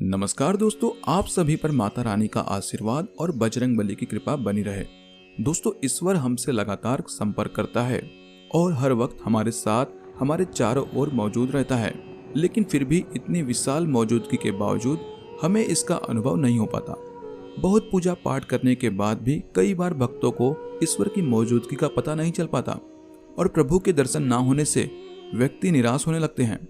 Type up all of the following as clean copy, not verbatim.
नमस्कार दोस्तों, आप सभी पर माता रानी का आशीर्वाद और बजरंग बली की कृपा बनी रहे। दोस्तों, ईश्वर हमसे लगातार संपर्क करता है और हर वक्त हमारे साथ हमारे चारों ओर मौजूद रहता है, लेकिन फिर भी इतनी विशाल मौजूदगी के बावजूद हमें इसका अनुभव नहीं हो पाता। बहुत पूजा पाठ करने के बाद भी कई बार भक्तों को ईश्वर की मौजूदगी का पता नहीं चल पाता और प्रभु के दर्शन ना होने से व्यक्ति निराश होने लगते हैं।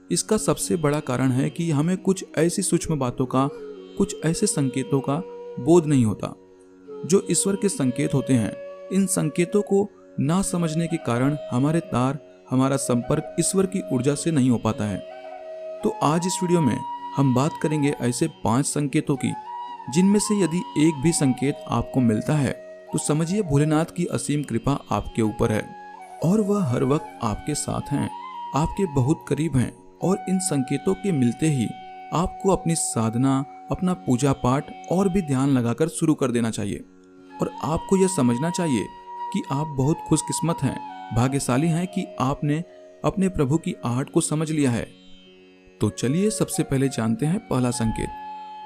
इसका सबसे बड़ा कारण है कि हमें कुछ ऐसी सूक्ष्म बातों का, कुछ ऐसे संकेतों का बोध नहीं होता जो ईश्वर के संकेत होते हैं। इन संकेतों को ना समझने के कारण हमारा संपर्क ईश्वर की ऊर्जा से नहीं हो पाता है। तो आज इस वीडियो में हम बात करेंगे ऐसे 5 संकेतों की, जिनमें से यदि एक भी संकेत आपको मिलता है तो समझिए भोलेनाथ की असीम कृपा आपके ऊपर है और वह हर वक्त आपके साथ हैं, आपके बहुत करीब हैं। और इन संकेतों के मिलते ही आपको अपनी साधना, अपना पूजा पाठ और भी ध्यान लगाकर शुरू कर देना चाहिए। और आपको यह समझना चाहिए कि आप बहुत खुशकिस्मत हैं, भाग्यशाली हैं कि आपने अपने प्रभु की आहट को समझ लिया है। तो चलिए सबसे पहले जानते हैं पहला संकेत,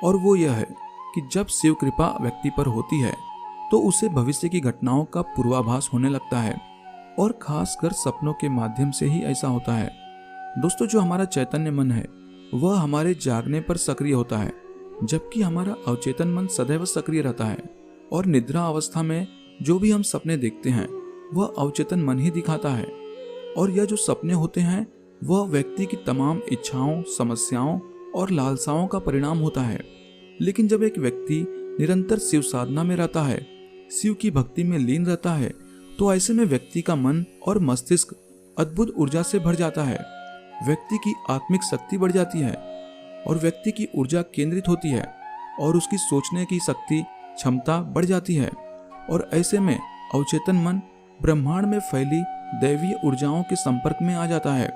और वो यह है कि जब शिव कृपा व्यक्ति पर होती है तो उसे भविष्य की घटनाओं का पूर्वाभास होने लगता है, और खासकर सपनों के माध्यम से ही ऐसा होता है। दोस्तों, जो हमारा चैतन्य मन है वह हमारे जागने पर सक्रिय होता है, जबकि हमारा अवचेतन मन सदैव सक्रिय रहता है। और निद्रा अवस्था में जो भी हम सपने देखते हैं वह अवचेतन मन ही दिखाता है। और यह जो सपने होते हैं वह व्यक्ति की तमाम इच्छाओं, समस्याओं और लालसाओं का परिणाम होता है। लेकिन जब एक व्यक्ति निरंतर शिव साधना में रहता है, शिव की भक्ति में लीन रहता है, तो ऐसे में व्यक्ति का मन और मस्तिष्क अद्भुत ऊर्जा से भर जाता है। व्यक्ति की आत्मिक शक्ति बढ़ जाती है और व्यक्ति की ऊर्जा केंद्रित होती है और उसकी सोचने की शक्ति, क्षमता बढ़ जाती है। और ऐसे में अवचेतन मन ब्रह्मांड में फैली दैवीय ऊर्जाओं के संपर्क में आ जाता है।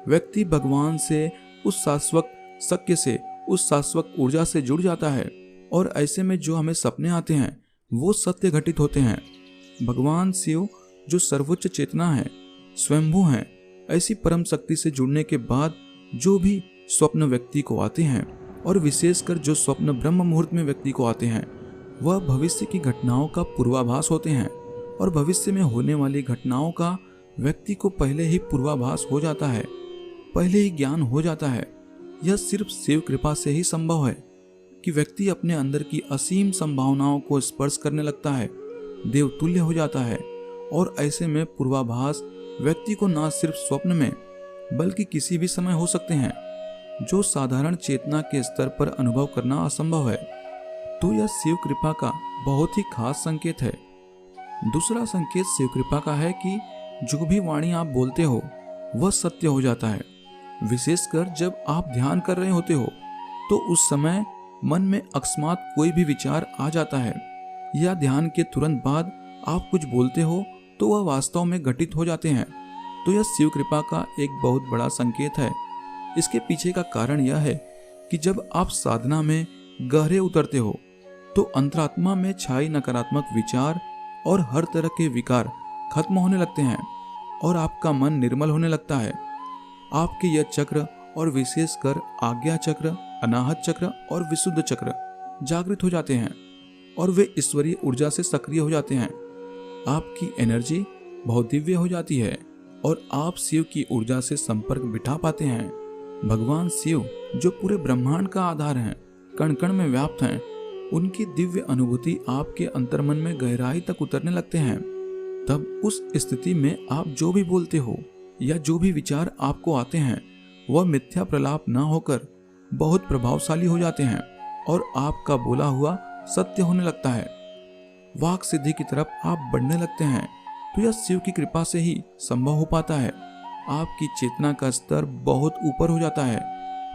व्यक्ति भगवान से, उस शाश्वत सत्य से, उस शाश्वत ऊर्जा से जुड़ जाता है। और ऐसे में जो हमें सपने आते हैं वो सत्य घटित होते हैं। भगवान शिव जो सर्वोच्च चेतना है, स्वयंभू हैं, ऐसी परम शक्ति से जुड़ने के बाद जो भी स्वप्न व्यक्ति को आते हैं, और विशेषकर जो स्वप्न ब्रह्म मुहूर्त में व्यक्ति को आते हैं, वह भविष्य की घटनाओं का पूर्वाभास होते हैं। और भविष्य में होने वाली घटनाओं का व्यक्ति को पहले ही पूर्वाभास हो जाता है, पहले ही ज्ञान हो जाता है। यह सिर्फ शिव कृपा से ही संभव है कि व्यक्ति अपने अंदर की असीम संभावनाओं को स्पर्श करने लगता है, देवतुल्य हो जाता है। और ऐसे में पूर्वाभास व्यक्ति को न सिर्फ स्वप्न में बल्कि किसी भी समय हो सकते हैं, जो साधारण चेतना के स्तर पर अनुभव करना असंभव है। तो यह शिव कृपा का बहुत ही खास संकेत है। दूसरा संकेत शिव कृपा का है कि जो भी वाणी आप बोलते हो वह सत्य हो जाता है। विशेषकर जब आप ध्यान कर रहे होते हो तो उस समय मन में अकस्मात कोई भी विचार आ जाता है, या ध्यान के तुरंत बाद आप कुछ बोलते हो तो वह वास्तव में घटित हो जाते हैं। तो यह शिव कृपा का एक बहुत बड़ा संकेत है। इसके पीछे का कारण यह है कि जब आप साधना में गहरे उतरते हो तो अंतरात्मा में छाई नकारात्मक विचार और हर तरह के विकार खत्म होने लगते हैं और आपका मन निर्मल होने लगता है। आपके यह चक्र, और विशेषकर आज्ञा चक्र, अनाहत चक्र और विशुद्ध चक्र जागृत हो जाते हैं और वे ईश्वरीय ऊर्जा से सक्रिय हो जाते हैं। आपकी एनर्जी बहुत दिव्य हो जाती है और आप शिव की ऊर्जा से संपर्क बिठा पाते हैं। भगवान शिव जो पूरे ब्रह्मांड का आधार हैं, कण कण में व्याप्त हैं, उनकी दिव्य अनुभूति आपके अंतर्मन में गहराई तक उतरने लगते हैं। तब उस स्थिति में आप जो भी बोलते हो या जो भी विचार आपको आते हैं वह मिथ्या प्रलाप न होकर बहुत प्रभावशाली हो जाते हैं और आपका बोला हुआ सत्य होने लगता है। वाक सिद्धि की तरफ आप बढ़ने लगते हैं। तो यह शिव की कृपा से ही संभव हो पाता है। आपकी चेतना का स्तर बहुत ऊपर हो जाता है,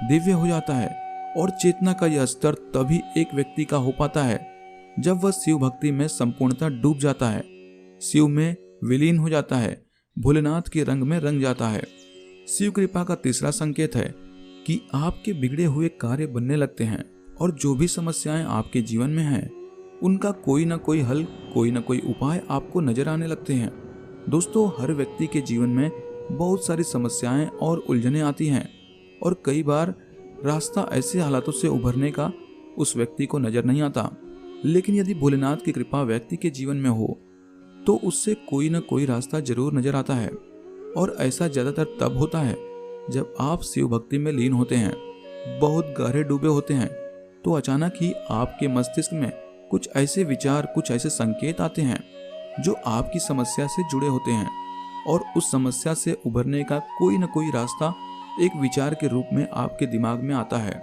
दिव्य हो जाता है। और चेतना का यह स्तर तभी एक व्यक्ति का हो पाता है जब वह शिव भक्ति में संपूर्णतः डूब जाता है, शिव में विलीन हो जाता है, भोलेनाथ के रंग में रंग जाता है। शिव कृपा का तीसरा संकेत है कि आपके बिगड़े हुए कार्य बनने लगते हैं और जो भी समस्याएं आपके जीवन में हैं उनका कोई ना कोई हल, कोई ना कोई उपाय आपको नजर आने लगते हैं। दोस्तों, हर व्यक्ति के जीवन में बहुत सारी समस्याएं और उलझनें आती हैं और कई बार रास्ता ऐसे हालातों से उभरने का उस व्यक्ति को नजर नहीं आता। लेकिन यदि भोलेनाथ की कृपा व्यक्ति के जीवन में हो तो उससे कोई न कोई रास्ता जरूर नजर आता है। और ऐसा ज्यादातर तब होता है जब आप शिव भक्ति में लीन होते हैं, बहुत गहरे डूबे होते हैं, तो अचानक ही आपके मस्तिष्क में कुछ ऐसे विचार, कुछ ऐसे संकेत आते हैं जो आपकी समस्या से जुड़े होते हैं। और उस समस्या से उभरने का कोई न कोई रास्ता एक विचार के रूप में आपके दिमाग में आता है।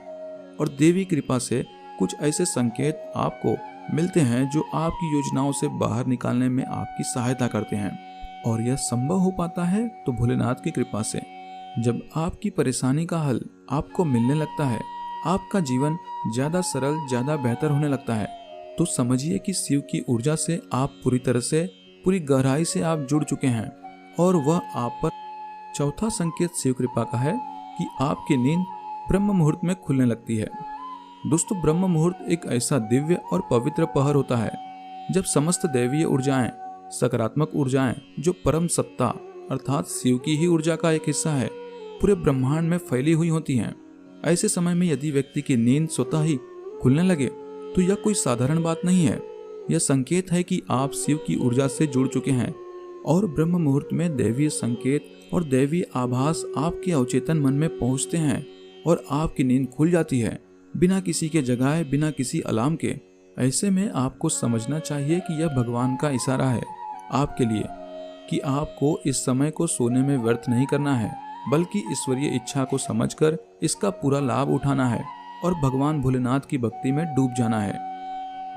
और देवी कृपा से कुछ ऐसे संकेत आपको मिलते हैं जो आपकी योजनाओं से बाहर निकालने में आपकी सहायता करते हैं। और यह संभव हो पाता है तो भोलेनाथ की कृपा से। जब आपकी परेशानी का हल आपको मिलने लगता है, आपका जीवन ज्यादा सरल, ज्यादा बेहतर होने लगता है, तो समझिए कि शिव की ऊर्जा से आप पूरी तरह से, पूरी गहराई से आप जुड़ चुके हैं। और वह आप पर चौथा संकेत शिव कृपा का है कि आपकी नींद ब्रह्म मुहूर्त में खुलने लगती है। दोस्तों, ब्रह्म मुहूर्त एक ऐसा दिव्य और पवित्र पहर होता है जब समस्त दैवीय ऊर्जाएं, सकारात्मक ऊर्जाएं जो परम सत्ता अर्थात शिव की ही ऊर्जा का एक हिस्सा है, पूरे ब्रह्मांड में फैली हुई होती हैं। ऐसे समय में यदि व्यक्ति की नींद स्वतः ही खुलने लगे तो यह कोई साधारण बात नहीं है। यह संकेत है कि आप शिव की ऊर्जा से जुड़ चुके हैं और ब्रह्म मुहूर्त में दैवीय संकेत और दैवीय आभास आपके अवचेतन मन में पहुंचते हैं और आपकी नींद खुल जाती है, बिना किसी के जगाए, बिना किसी अलार्म के। ऐसे में आपको समझना चाहिए कि यह भगवान का इशारा है आपके लिए कि आपको इस समय को सोने में व्यर्थ नहीं करना है, बल्कि ईश्वरीय इच्छा को समझकर इसका पूरा लाभ उठाना है और भगवान भोलेनाथ की भक्ति में डूब जाना है।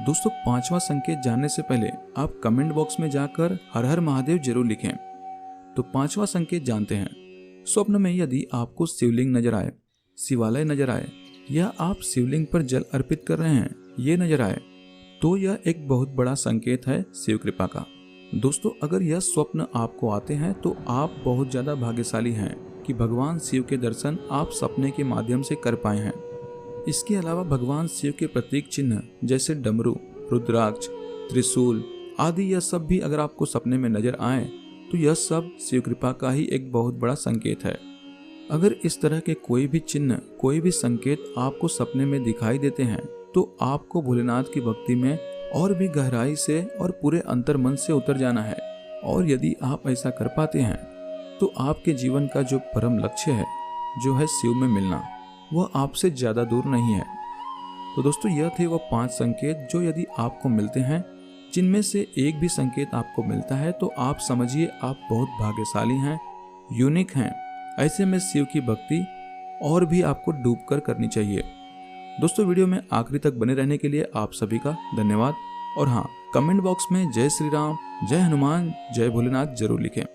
दोस्तों, पांचवा संकेत जानने से पहले आप कमेंट बॉक्स में जाकर हर हर महादेव जरूर लिखें। तो पांचवा संकेत जानते हैं। स्वप्न में यदि आपको शिवलिंग नजर आए, शिवालय नजर आए, या आप शिवलिंग पर जल अर्पित कर रहे हैं ये नजर आए, तो यह एक बहुत बड़ा संकेत है शिव कृपा का। दोस्तों, अगर यह स्वप्न आपको आते हैं तो आप बहुत ज्यादा भाग्यशाली हैं कि भगवान शिव के दर्शन आप सपने के माध्यम से कर पाए हैं। इसके अलावा भगवान शिव के प्रतीक चिन्ह जैसे डमरू, रुद्राक्ष, त्रिशूल आदि, यह सब भी अगर आपको सपने में नजर आए तो यह सब शिव कृपा का ही एक बहुत बड़ा संकेत है। अगर इस तरह के कोई भी चिन्ह, कोई भी संकेत आपको सपने में दिखाई देते हैं तो आपको भोलेनाथ की भक्ति में और भी गहराई से और पूरे अंतर मन से उतर जाना है। और यदि आप ऐसा कर पाते हैं तो आपके जीवन का जो परम लक्ष्य है, जो है शिव में मिलना, वह आपसे ज्यादा दूर नहीं है। तो दोस्तों, यह थे वो 5 संकेत जो यदि आपको मिलते हैं, जिनमें से एक भी संकेत आपको मिलता है तो आप समझिए आप बहुत भाग्यशाली हैं, यूनिक हैं। ऐसे में शिव की भक्ति और भी आपको डूबकर करनी चाहिए। दोस्तों, वीडियो में आखिरी तक बने रहने के लिए आप सभी का धन्यवाद। और हाँ, कमेंट बॉक्स में जय श्री राम, जय हनुमान, जय भोलेनाथ जरूर लिखें।